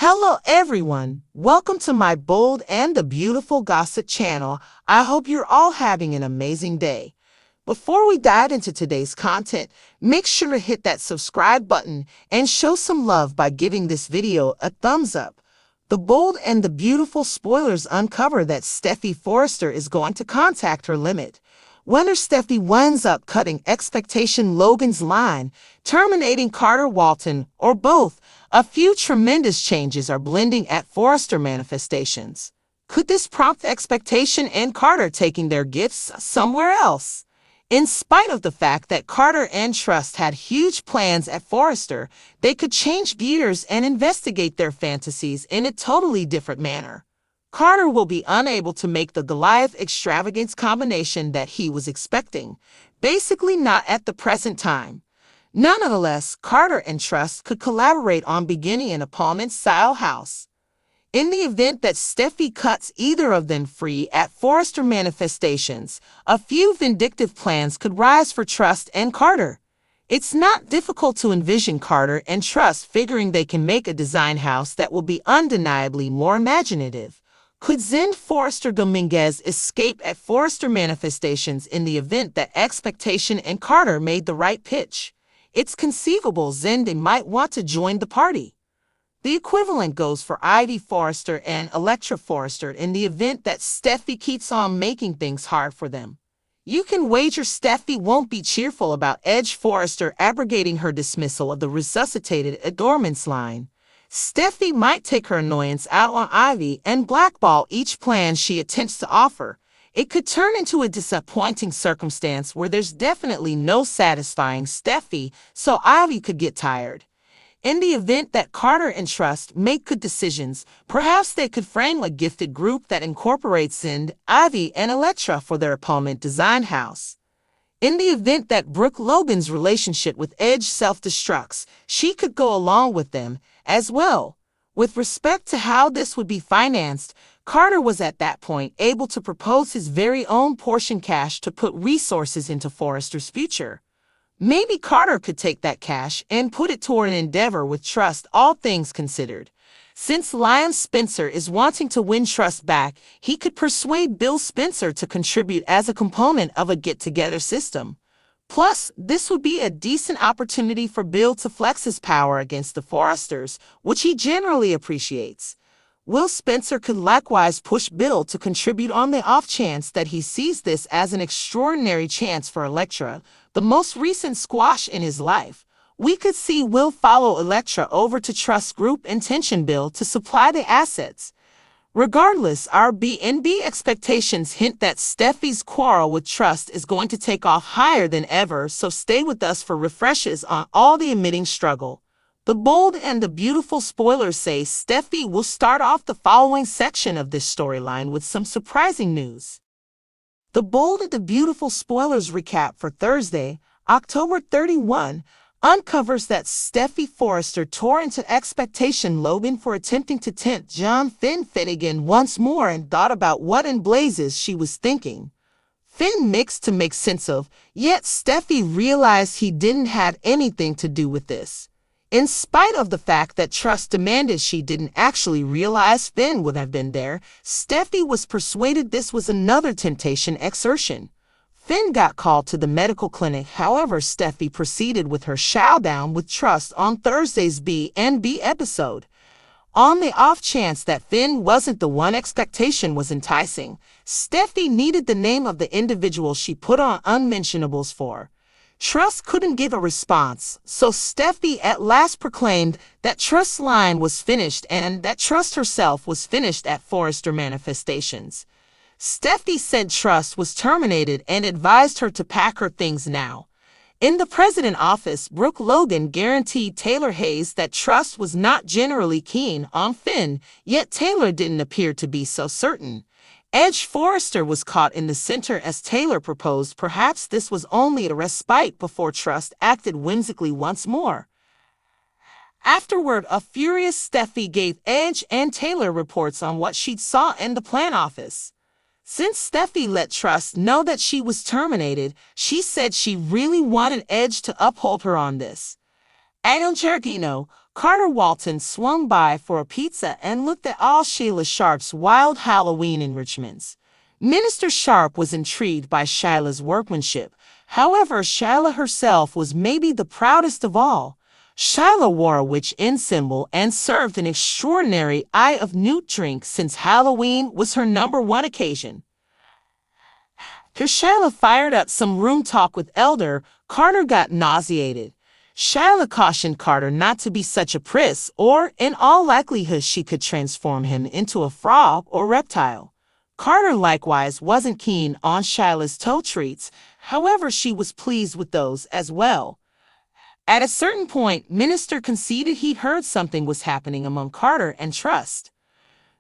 Hello everyone, welcome to my Bold and the Beautiful Gossip channel. I hope you're all having an amazing day. Before we dive into today's content, make sure to hit that subscribe button and show some love by giving this video a thumbs up. The Bold and the Beautiful spoilers uncover that Steffy Forrester is going to contact her limit. Whether Steffy winds up cutting Expectation Logan's line, terminating Carter Walton, or both, a few tremendous changes are blending at Forrester manifestations. Could this prompt Expectation and Carter taking their gifts somewhere else? In spite of the fact that Carter and Trust had huge plans at Forrester, they could change gears and investigate their fantasies in a totally different manner. Carter will be unable to make the Goliath extravagance combination that he was expecting, basically not at the present time. Nonetheless, Carter and Trust could collaborate on beginning an apartment-style house. In the event that Steffy cuts either of them free at Forrester manifestations, a few vindictive plans could rise for Trust and Carter. It's not difficult to envision Carter and Trust figuring they can make a design house that will be undeniably more imaginative. Could Zend Forrester Dominguez escape at Forrester manifestations in the event that Expectation and Carter made the right pitch? It's conceivable Zend might want to join the party. The equivalent goes for Ivy Forrester and Electra Forrester in the event that Steffy keeps on making things hard for them. You can wager Steffy won't be cheerful about Edge Forrester abrogating her dismissal of the resuscitated Adornments line. Steffy might take her annoyance out on Ivy and blackball each plan she attempts to offer. It could turn into a disappointing circumstance where there's definitely no satisfying Steffy, so Ivy could get tired. In the event that Carter and Trust make good decisions, perhaps they could frame a gifted group that incorporates Zend, Ivy, and Electra for their apartment design house. In the event that Brooke Logan's relationship with Edge self-destructs, she could go along with them as well. With respect to how this would be financed, Carter was at that point able to propose his very own portion cash to put resources into Forrester's future. Maybe Carter could take that cash and put it toward an endeavor with Trust, all things considered. Since Lion Spencer is wanting to win Trust back, he could persuade Bill Spencer to contribute as a component of a get-together system. Plus, this would be a decent opportunity for Bill to flex his power against the Forresters, which he generally appreciates. Will Spencer could likewise push Bill to contribute on the off chance that he sees this as an extraordinary chance for Electra, the most recent squash in his life. We could see Will follow Electra over to Trust Group and tension Bill to supply the assets. Regardless, our B&B expectations hint that Steffy's quarrel with Trust is going to take off higher than ever, so stay with us for refreshes on all the emitting struggle. The Bold and the Beautiful spoilers say Steffy will start off the following section of this storyline with some surprising news. The Bold and the Beautiful spoilers recap for Thursday, October 31, uncovers that Steffy Forrester tore into Expectation Logan for attempting to tempt John Finn Finnegan once more and thought about what in blazes she was thinking. Finn mixed to make sense of, yet Steffy realized he didn't have anything to do with this. In spite of the fact that Trust demanded she didn't actually realize Finn would have been there, Steffy was persuaded this was another temptation exertion. Finn got called to the medical clinic, however Steffy proceeded with her showdown with Trust on Thursday's B&B episode. On the off chance that Finn wasn't the one Expectation was enticing, Steffy needed the name of the individual she put on unmentionables for. Trust couldn't give a response, so Steffy at last proclaimed that Trust's line was finished and that Trust herself was finished at Forrester manifestations. Steffy said Trust was terminated and advised her to pack her things now. In the president office, Brooke Logan guaranteed Taylor Hayes that Trust was not generally keen on Finn, yet Taylor didn't appear to be so certain. Edge Forrester was caught in the center as Taylor proposed perhaps this was only a respite before Trust acted whimsically once more. Afterward, a furious Steffy gave Edge and Taylor reports on what she saw in the plan office. Since Steffy let Trust know that she was terminated, she said she really wanted Edge to uphold her on this. Adam Chergino, Carter Walton swung by for a pizza and looked at all Sheila Sharp's wild Halloween enrichments. Minister Sharp was intrigued by Sheila's workmanship. However, Sheila herself was maybe the proudest of all. Sheila wore a witch end symbol and served an extraordinary Eye of Newt drink since Halloween was her #1 occasion. Sheila fired up some room talk with Elder. Carter got nauseated. Sheila cautioned Carter not to be such a priss, or in all likelihood she could transform him into a frog or reptile. Carter likewise wasn't keen on Sheila's toe treats, however she was pleased with those as well. At a certain point, Minister conceded he heard something was happening among Carter and Trust.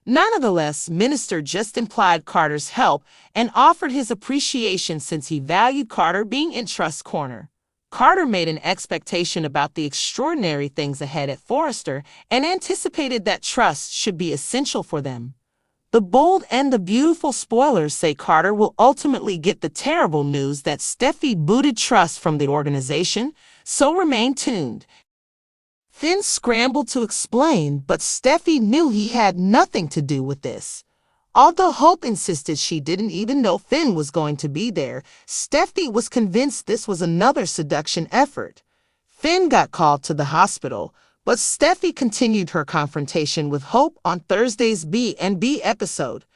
Nonetheless, Minister just implied Carter's help and offered his appreciation since he valued Carter being in Trust's corner. Carter made an expectation about the extraordinary things ahead at Forrester and anticipated that Trust should be essential for them. The bold and the beautiful spoilers say Carter will ultimately get the terrible news that Steffi booted Trust from the organization, so remain tuned. Finn scrambled to explain, but Steffi knew he had nothing to do with this. Although Hope insisted she didn't even know Finn was going to be there, Steffi was convinced this was another seduction effort. Finn got called to the hospital, but Steffi continued her confrontation with Hope on Thursday's B&B episode.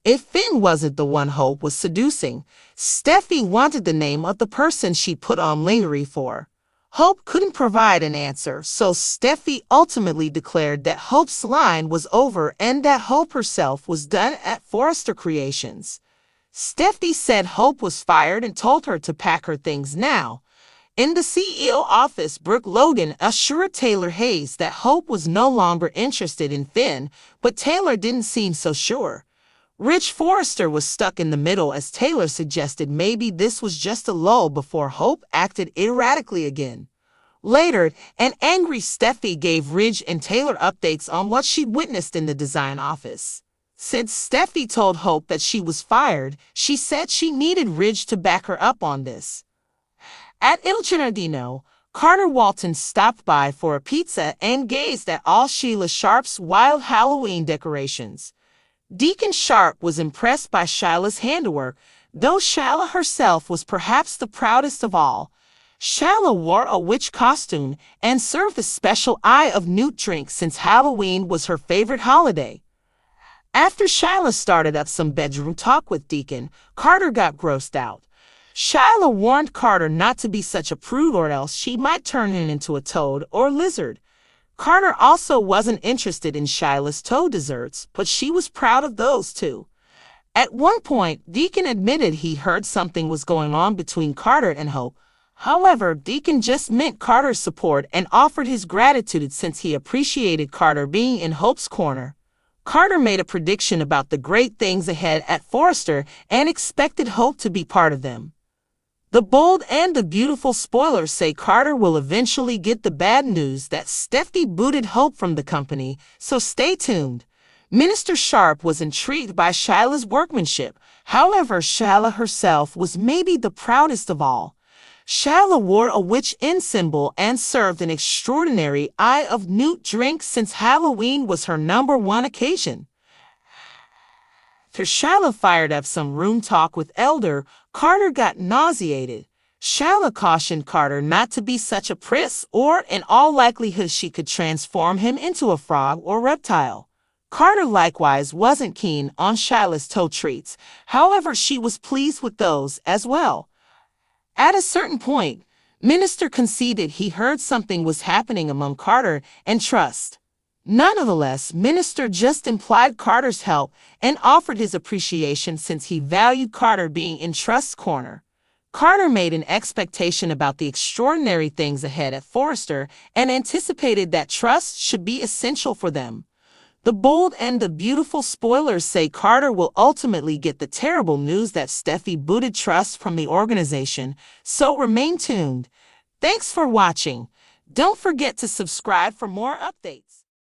If Finn wasn't the one Hope was seducing, Steffi wanted the name of the person she put on lingerie for. Hope couldn't provide an answer, so Steffi ultimately declared that Hope's line was over and that Hope herself was done at Forrester Creations. Steffi said Hope was fired and told her to pack her things now. In the CEO office, Brooke Logan assured Taylor Hayes that Hope was no longer interested in Finn, but Taylor didn't seem so sure. Rich Forrester was stuck in the middle as Taylor suggested maybe this was just a lull before Hope acted erratically again. Later, an angry Steffi gave Ridge and Taylor updates on what she'd witnessed in the design office. Since Steffi told Hope that she was fired, she said she needed Ridge to back her up on this. At Il Giardino, Carter Walton stopped by for a pizza and gazed at all Sheila Sharp's wild Halloween decorations. Deacon Sharp was impressed by Sheila's handiwork, though Sheila herself was perhaps the proudest of all. Sheila wore a witch costume and served a special Eye of Newt drink since Halloween was her favorite holiday. After Sheila started up some bedroom talk with Deacon, Carter got grossed out. Sheila warned Carter not to be such a prude or else she might turn him into a toad or lizard. Carter also wasn't interested in Sheila's toe desserts, but she was proud of those too. At one point, Deacon admitted he heard something was going on between Carter and Hope. However, Deacon just meant Carter's support and offered his gratitude since he appreciated Carter being in Hope's corner. Carter made a prediction about the great things ahead at Forrester and expected Hope to be part of them. The bold and the beautiful spoilers say Carter will eventually get the bad news that Steffi booted Hope from the company, so stay tuned. Minister Sharp was intrigued by Sheila's workmanship. However, Sheila herself was maybe the proudest of all. Sheila wore a witch end symbol and served an extraordinary Eye of Newt drink since Halloween was her #1 occasion. Sheila fired up some room talk with Elder. Carter got nauseated. Sheila cautioned Carter not to be such a priss, or in all likelihood she could transform him into a frog or reptile. Carter likewise wasn't keen on Sheila's toe treats, however she was pleased with those as well. At a certain point, Minister conceded he heard something was happening among Carter and Trust. Nonetheless, Minister just implied Carter's help and offered his appreciation since he valued Carter being in Trust's corner. Carter made an expectation about the extraordinary things ahead at Forrester and anticipated that Trust should be essential for them. The bold and the beautiful spoilers say Carter will ultimately get the terrible news that Steffi booted Trust from the organization, so remain tuned. Thanks for watching. Don't forget to subscribe for more updates.